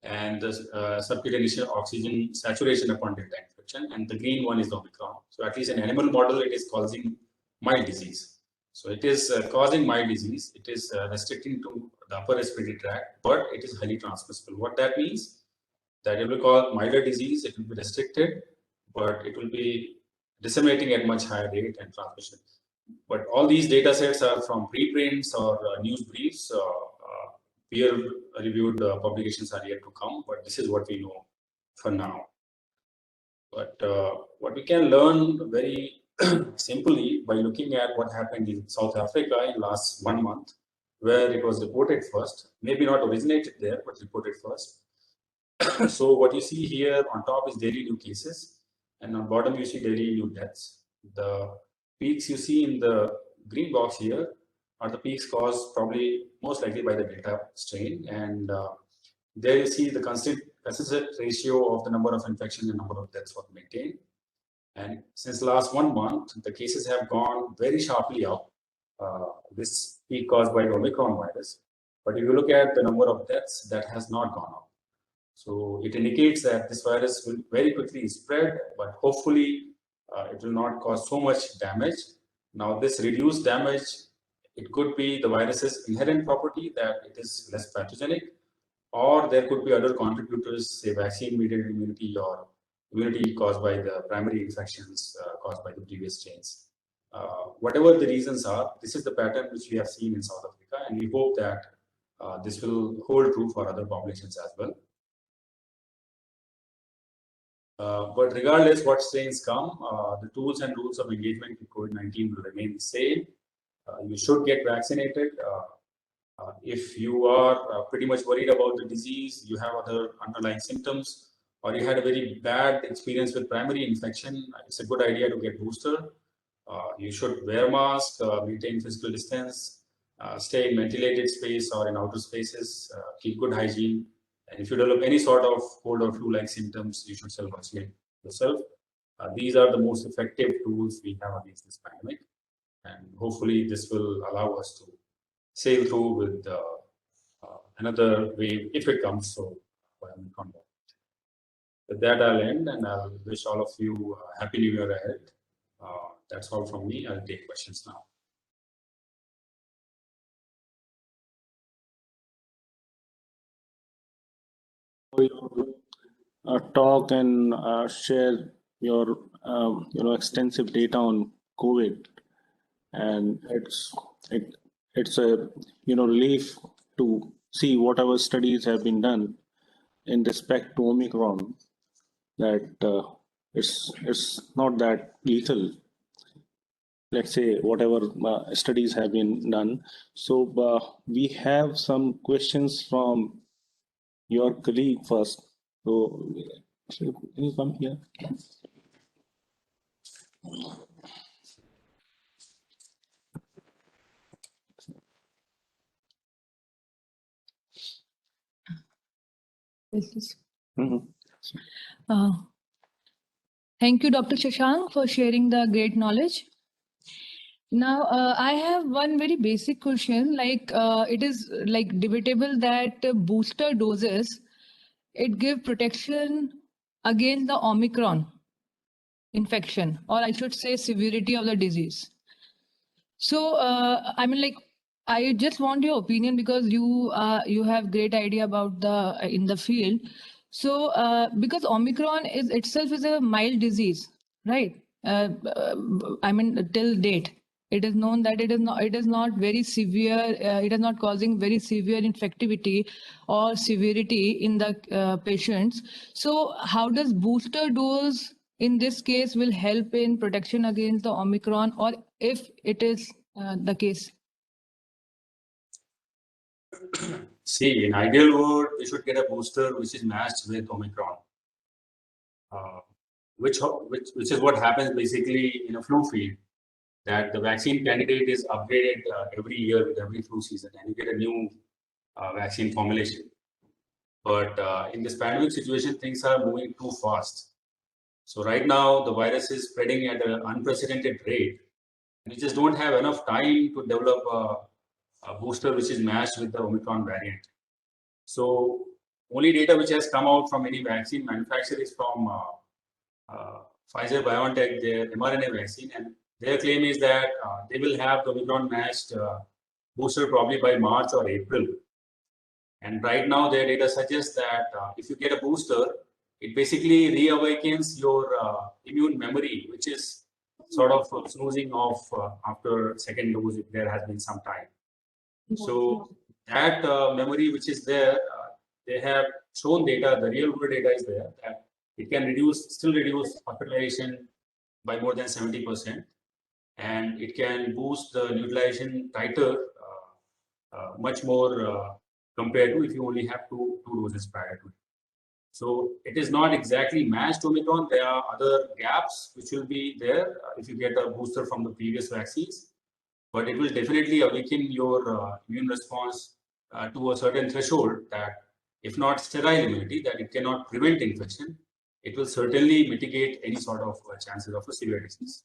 B: and the subcutaneous oxygen saturation upon Delta infection, and the green one is the Omicron. So at least in animal model, it is causing mild disease. So it is causing mild disease. It is restricting to the upper respiratory tract, but it is highly transmissible. What that means? That it will cause milder disease. It will be restricted, but it will be disseminating at much higher rate and transmission. But all these data sets are from preprints or news briefs. Peer-reviewed publications are yet to come, but this is what we know for now. But what we can learn very simply by looking at what happened in South Africa in last 1 month, where it was reported first, maybe not originated there, but reported first. So what you see here on top is daily new cases, and on bottom you see daily new deaths. The peaks you see in the green box here are the peaks caused probably most likely by the Delta strain, and there you see the consistent ratio of the number of infections and number of deaths was maintained. And since last 1 month, the cases have gone very sharply up. This peak caused by the Omicron virus, but if you look at the number of deaths, that has not gone up. So it indicates that this virus will very quickly spread, but hopefully it will not cause so much damage. Now, this reduced damage, it could be the virus's inherent property that it is less pathogenic, or there could be other contributors, say vaccine-mediated immunity or immunity caused by the primary infections caused by the previous strains. Whatever the reasons are, this is the pattern which we have seen in South Africa, and we hope that this will hold true for other populations as well. But regardless what strains come, the tools and rules of engagement with COVID-19 will remain the same. You should get vaccinated. If you are pretty much worried about the disease, you have other underlying symptoms, or you had a very bad experience with primary infection, it's a good idea to get booster. You should wear mask, maintain physical distance, stay in ventilated space or in outer spaces, keep good hygiene. And if you develop any sort of cold or flu-like symptoms, you should self-isolate yourself. These are the most effective tools we have against this pandemic. And hopefully this will allow us to sail through with another wave if it comes. So, with that, I'll end and I'll wish all of you a happy new year ahead. That's all from me. I'll take questions now.
A: Talk and share your extensive data on COVID, and it's a relief to see whatever studies have been done in respect to Omicron, that it's not that lethal. Let's say whatever studies have been done. So we have some questions from your colleague first. So can you come here?
C: Thank you, Dr. Shashank, for sharing the great knowledge. Now, I have one very basic question. Like, it is like debatable that booster doses, it give protection against the Omicron infection, or I should say severity of the disease. So, I mean, like, I just want your opinion because you have great idea about the in the field. So, because Omicron is itself is a mild disease, right? I mean, till date, it is known that it is not very severe. It is not causing very severe infectivity or severity in the patients. So, how does booster dose in this case will help in protection against the Omicron, or if it is the case?
B: See, in ideal world, we should get a booster which is matched with Omicron, which is what happens basically in a flu field, that the vaccine candidate is upgraded every year with every flu season, and you get a new vaccine formulation. But in this pandemic situation, things are moving too fast. So right now, the virus is spreading at an unprecedented rate, and we just don't have enough time to develop a booster which is matched with the Omicron variant. So only data which has come out from any vaccine manufacturer is from Pfizer BioNTech, their mRNA vaccine, and their claim is that they will have the Omicron matched booster probably by March or April. And right now their data suggests that if you get a booster, it basically reawakens your immune memory, which is sort of snoozing off after second dose if there has been some time. So that memory which is there, they have shown data, the real world data is there, that it can still reduce hospitalization by more than 70%, and it can boost the neutralization titer much more compared to if you only have two doses prior to it. So it is not exactly matched Omicron. There are other gaps which will be there if you get a booster from the previous vaccines, but it will definitely awaken your immune response to a certain threshold that, if not sterile immunity, that it cannot prevent infection. It will certainly mitigate any sort of chances of a severe disease.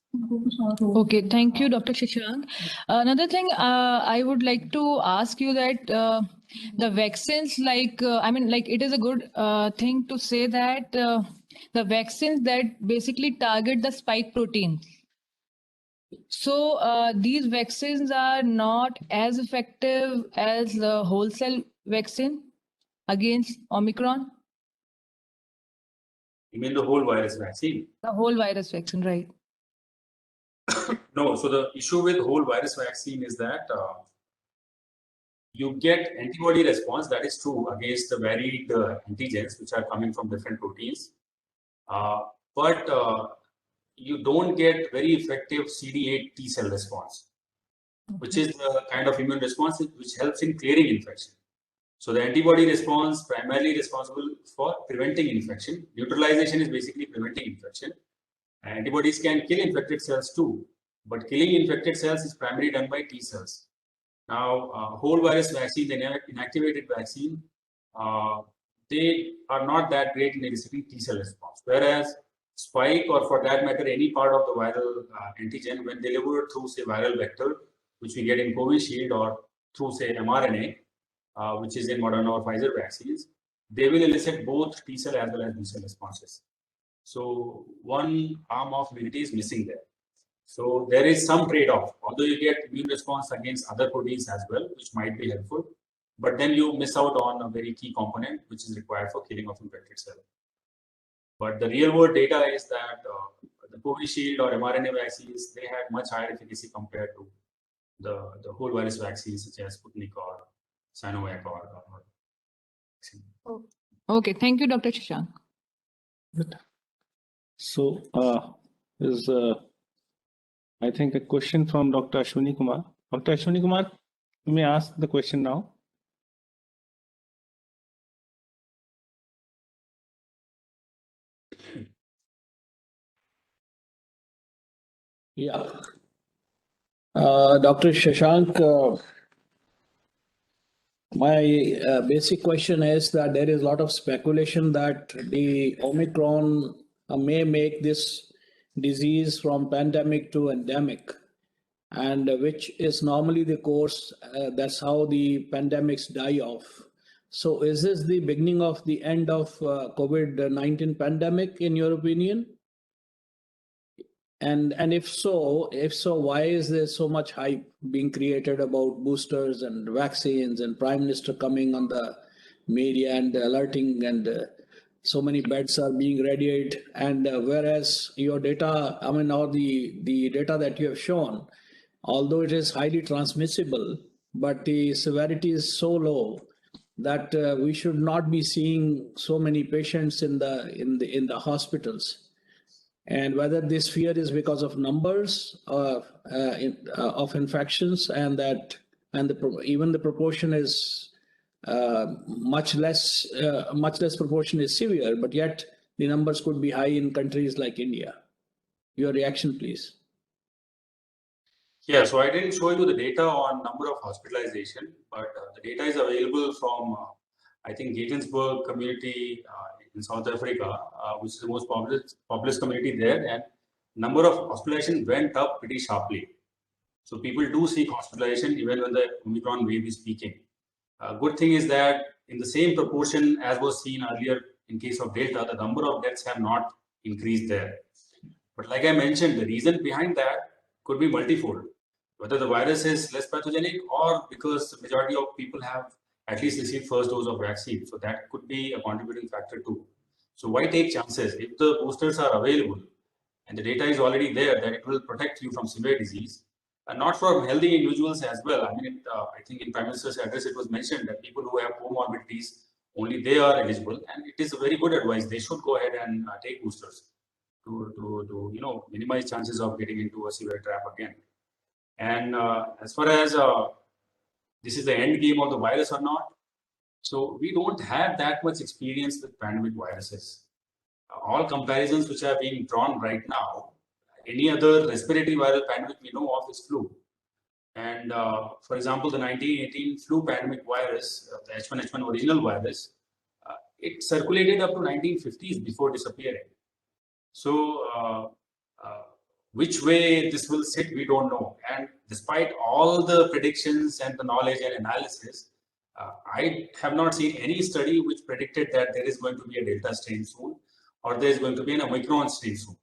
C: Okay, thank you, Dr. Shashank. Another thing I would like to ask you that the vaccines, like, I mean, like, it is a good thing to say that the vaccines that basically target the spike protein. So these vaccines are not as effective as the whole cell vaccine against Omicron?
B: You mean the whole virus vaccine?
C: The whole virus vaccine, right?
B: No, so the issue with whole virus vaccine is that you get antibody response, that is true, against the varied antigens which are coming from different proteins. But you don't get very effective CD8 T cell response, which is the kind of immune response which helps in clearing infection. So the antibody response primarily responsible for preventing infection. Neutralization is basically preventing infection. Antibodies can kill infected cells too, but killing infected cells is primarily done by T cells. Now, whole virus vaccine, the inactivated vaccine, they are not that great in eliciting T cell response. Whereas spike, or for that matter, any part of the viral antigen, when delivered through, say, viral vector, which we get in Covishield, or through, say, mRNA, which is in Moderna or Pfizer vaccines, they will elicit both T cell as well as B cell responses. So one arm of immunity is missing there. So there is some trade-off, although you get immune response against other proteins as well, which might be helpful, but then you miss out on a very key component which is required for killing of infected cells. But the real-world data is that the Covishield or mRNA vaccines, they had much higher efficacy compared to the whole virus vaccines such as Sputnik or Sinovac or
C: Okay, thank you, Dr. Shashank.
A: So is I think a question from Dr. Ashwini Kumar. Dr. Ashwini Kumar, you may ask the question now.
D: Yeah. Dr. Shashank, my basic question is that there is a lot of speculation that the Omicron may make this disease from pandemic to endemic, and which is normally the course. That's how the pandemics die off. So is this the beginning of the end of COVID-19 pandemic, in your opinion? And if so, why is there so much hype being created about boosters and vaccines, and Prime Minister coming on the media and alerting, and so many beds are being readied, and whereas your data, I mean, or the data that you have shown, although it is highly transmissible, but the severity is so low that we should not be seeing so many patients in the hospitals. And whether this fear is because of numbers of infections, and even the proportion is much less proportion is severe, but yet the numbers could be high in countries like India. Your reaction, please.
B: Yeah, so I didn't show you the data on number of hospitalization, but the data is available from, I think, Gatinsburg community in South Africa, which is the most populous community there, and number of hospitalization went up pretty sharply. So people do seek hospitalization even when the Omicron wave is peaking. Good thing is that in the same proportion as was seen earlier in case of Delta, the number of deaths have not increased there. But like I mentioned, the reason behind that could be multifold. Whether the virus is less pathogenic, or because the majority of people have at least received first dose of vaccine. So that could be a contributing factor too. So why take chances? If the boosters are available and the data is already there that it will protect you from severe disease, and not from healthy individuals as well. I mean, I think in Prime Minister's address it was mentioned that people who have comorbidities, only they are eligible, and it is a very good advice. They should go ahead and take boosters to minimize chances of getting into a severe trap again. And as far as this is the end game of the virus or not, so we don't have that much experience with pandemic viruses. All comparisons which are being drawn right now, any other respiratory viral pandemic we know of is flu. And for example, the 1918 flu pandemic virus, the H1N1 original virus, it circulated up to 1950s before disappearing. So which way this will sit, we don't know. And despite all the predictions and the knowledge and analysis, I have not seen any study which predicted that there is going to be a Delta strain soon, or there is going to be an Omicron strain soon.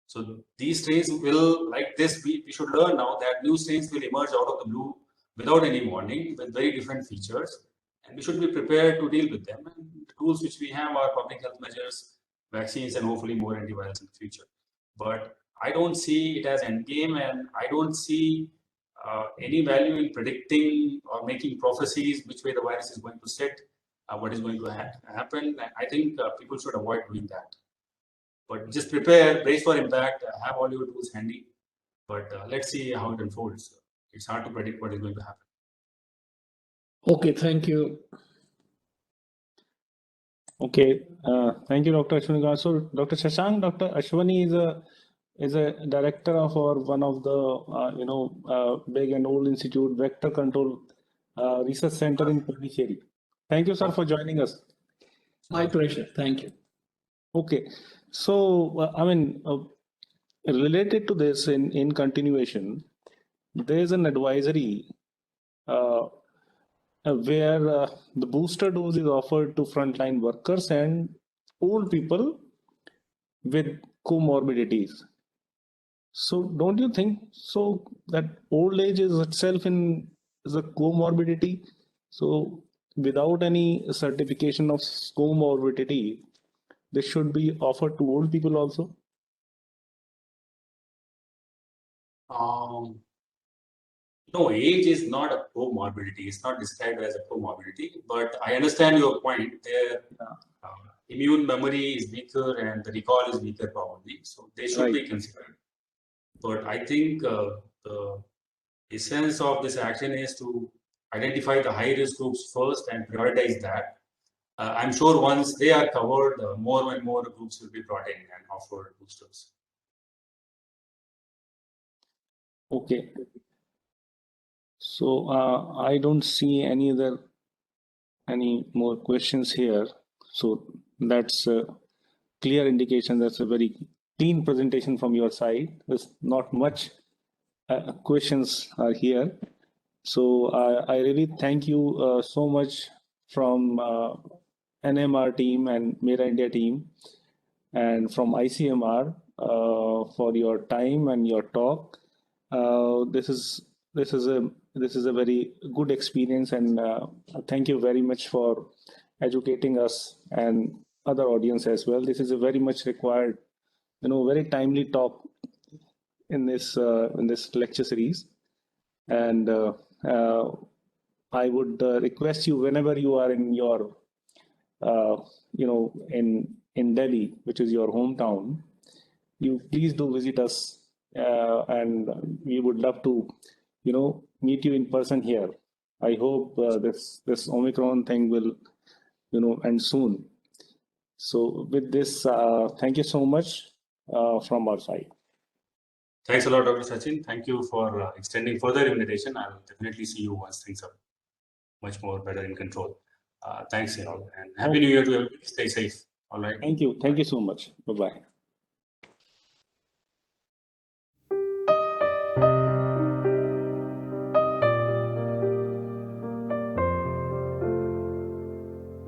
B: So these strains will, like this, we should learn now that new strains will emerge out of the blue without any warning, with very different features, and we should be prepared to deal with them. And the tools which we have are public health measures, vaccines, and hopefully more antivirals in the future. But I don't see it as endgame, and I don't see any value in predicting or making prophecies which way the virus is going to sit, what is going to happen. I think people should avoid doing that. But just prepare, brace for impact, have all your tools handy. But let's see how it unfolds. It's hard to predict what is going to happen.
D: Okay, thank you.
A: Okay, thank you, Dr. Ashwani. So, Dr. Shashank, Dr. Ashwani is a director of one of the big and old institute, Vector Control Research Center in Pondicherry. Thank you, sir, for joining us.
D: My pleasure. Thank you.
A: Okay, so related to this, in continuation, there is an advisory where the booster dose is offered to frontline workers and old people with comorbidities. So don't you think so that old age is itself is a comorbidity? So without any certification of comorbidity, this should be offered to old people also?
B: No, age is not a comorbidity. It's not described as a comorbidity, but I understand your point. Their immune memory is weaker and the recall is weaker probably. So they should be considered. But I think the essence of this action is to identify the high risk groups first and prioritize that. I'm sure once they are covered, more and more groups will be brought in and offered boosters.
A: Okay. So I don't see any more questions here. So that's a clear indication. That's a very clean presentation from your side. There's not much questions are here. So I really thank you so much from NMR team and Mera India team and from ICMR for your time and your talk. This is a very good experience, and thank you very much for educating us and other audience as well. This is a very much required, very timely talk in this lecture series, and I would request you whenever you are in your in Delhi, which is your hometown, you please do visit us, and we would love to meet you in person here. I hope this Omicron thing will end soon. So with this, thank you so much from our side.
B: Thanks a lot, Dr. Sachin. Thank you for extending further invitation. I'll definitely see you once things are much more better in control. Thanks, and Happy New Year to everybody. Stay safe. All right.
A: Thank you. Thank you so much. Bye-bye.